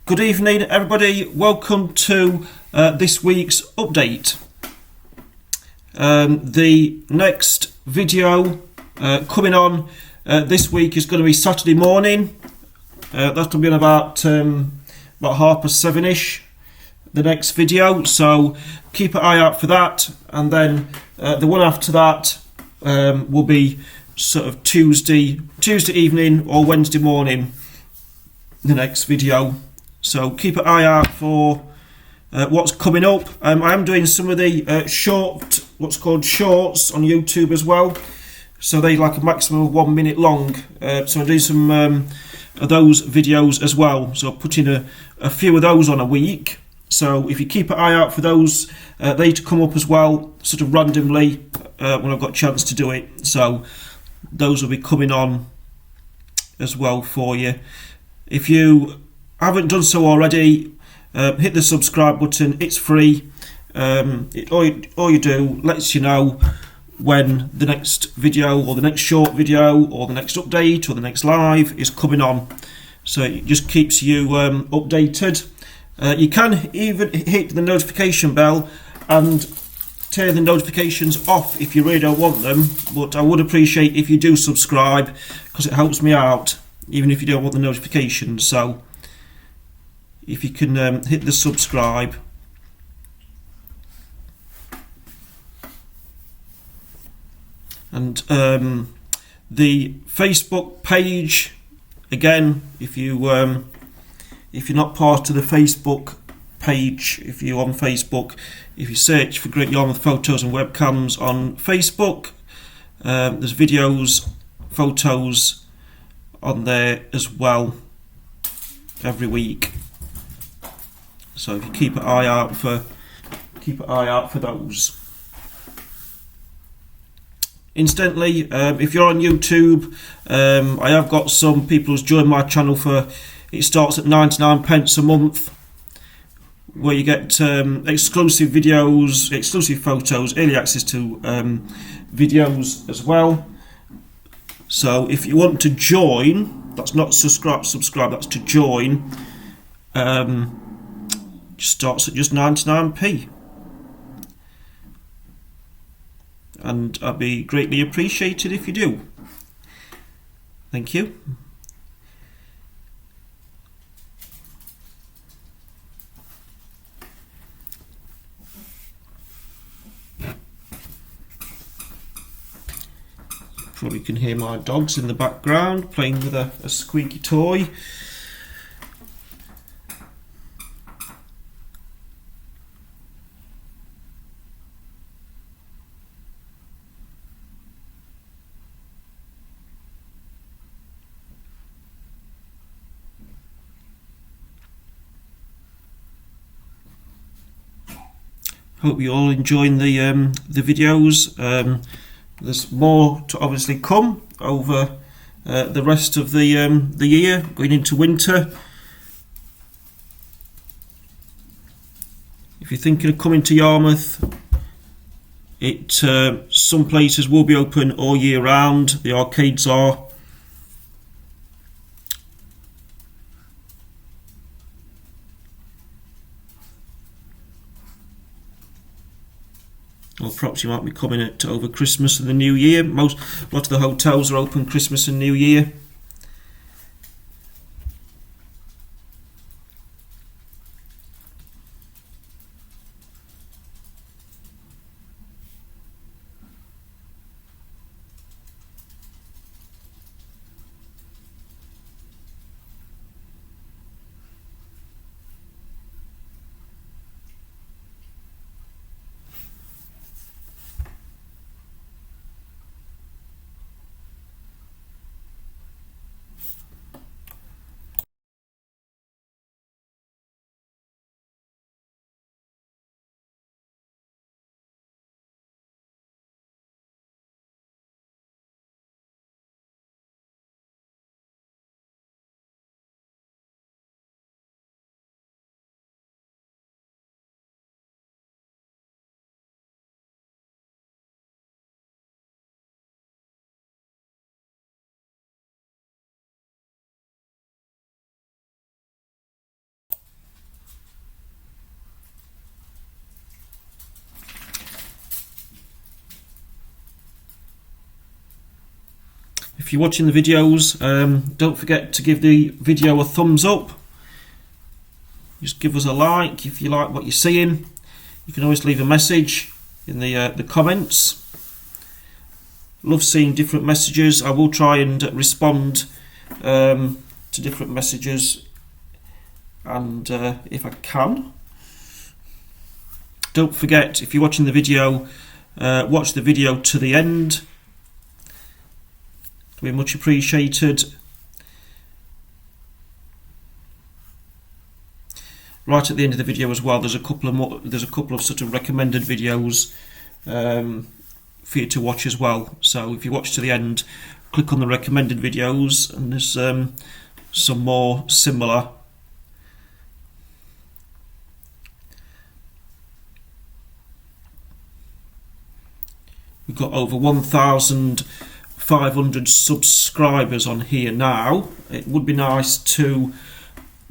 Good evening, everybody. Welcome to this week's update. The next video coming on this week is going to be Saturday morning. That'll be in about 7:30ish. The next video, so keep an eye out for that. And then the one after that will be sort of Tuesday evening or Wednesday morning. The next video. So keep an eye out for what's coming up. I am doing some of the what's called shorts on YouTube as well. So they like a maximum of 1 minute long. So I'm doing some of those videos as well. So putting a few of those on a week. So if you keep an eye out for those, they to come up as well, sort of randomly when I've got a chance to do it. So those will be coming on as well for you. If you haven't done so already, hit the subscribe button. It's free. All you do lets you know when the next video or the next short video or the next update or the next live is coming on. So it just keeps you updated. You can even hit the notification bell and turn the notifications off if you really don't want them, but I would appreciate if you do subscribe because it helps me out even if you don't want the notifications. So if you can hit the subscribe. And the Facebook page, again, if you're not part of the Facebook page, if you're on Facebook, if you search for Great Yarmouth Photos and Webcams on Facebook, there's videos, photos on there as well every week. So if you keep an eye out for those. Incidentally, if you're on YouTube, I have got some people who's joined my channel for. It starts at 99p a month, where you get exclusive videos, exclusive photos, early access to videos as well. So if you want to join, that's not subscribe, that's to join. Starts at just 99p, and I'd be greatly appreciated if you do. Thank you. Probably can hear my dogs in the background playing with a squeaky toy. Hope you all enjoying the videos. There's more to obviously come over the rest of the year, going into winter. If you're thinking of coming to Yarmouth, some places will be open all year round. The arcades are. Or perhaps you might be coming over Christmas and the New Year. A lot of the hotels are open Christmas and New Year. if you're watching the videos, don't forget to give the video a thumbs up. Just give us a like if you like what you're seeing. You can always leave a message in the comments. Love seeing different messages. I will try and respond to different messages, and if I can. Don't forget, if you're watching the video, watch the video to the end. It'll be much appreciated. Right at the end of the video as well, there's a couple of sort of recommended videos for you to watch as well. So if you watch to the end, click on the recommended videos, and there's some more similar. We've got over 1,500 subscribers on here now. It would be nice to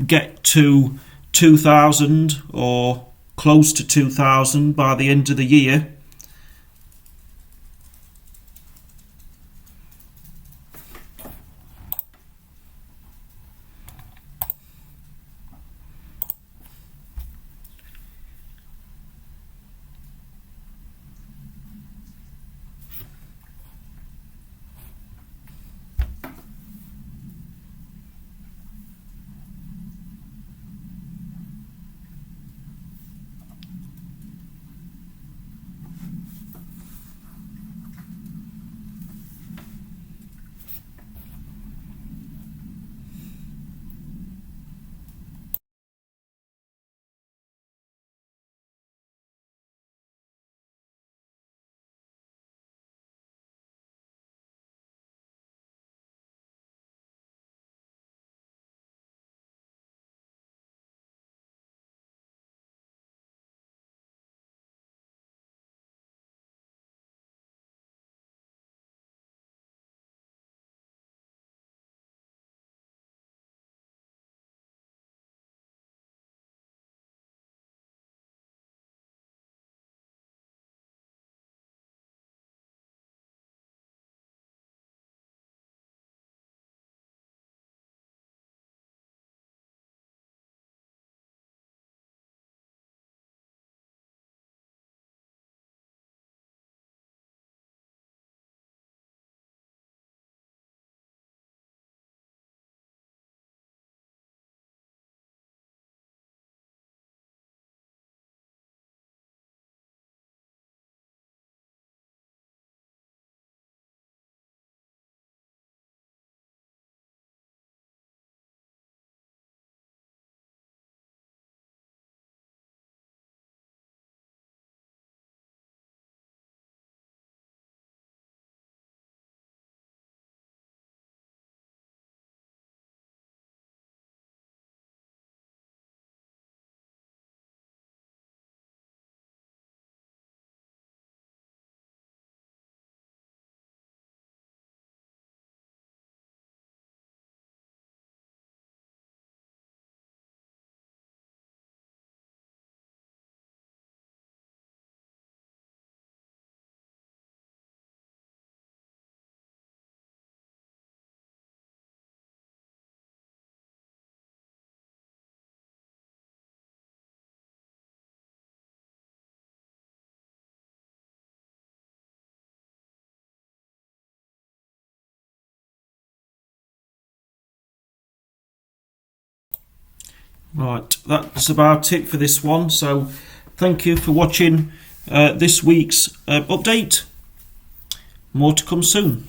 get to 2,000 or close to 2,000 by the end of the year. Right, that's about it for this one. So thank you for watching this week's update. More to come soon.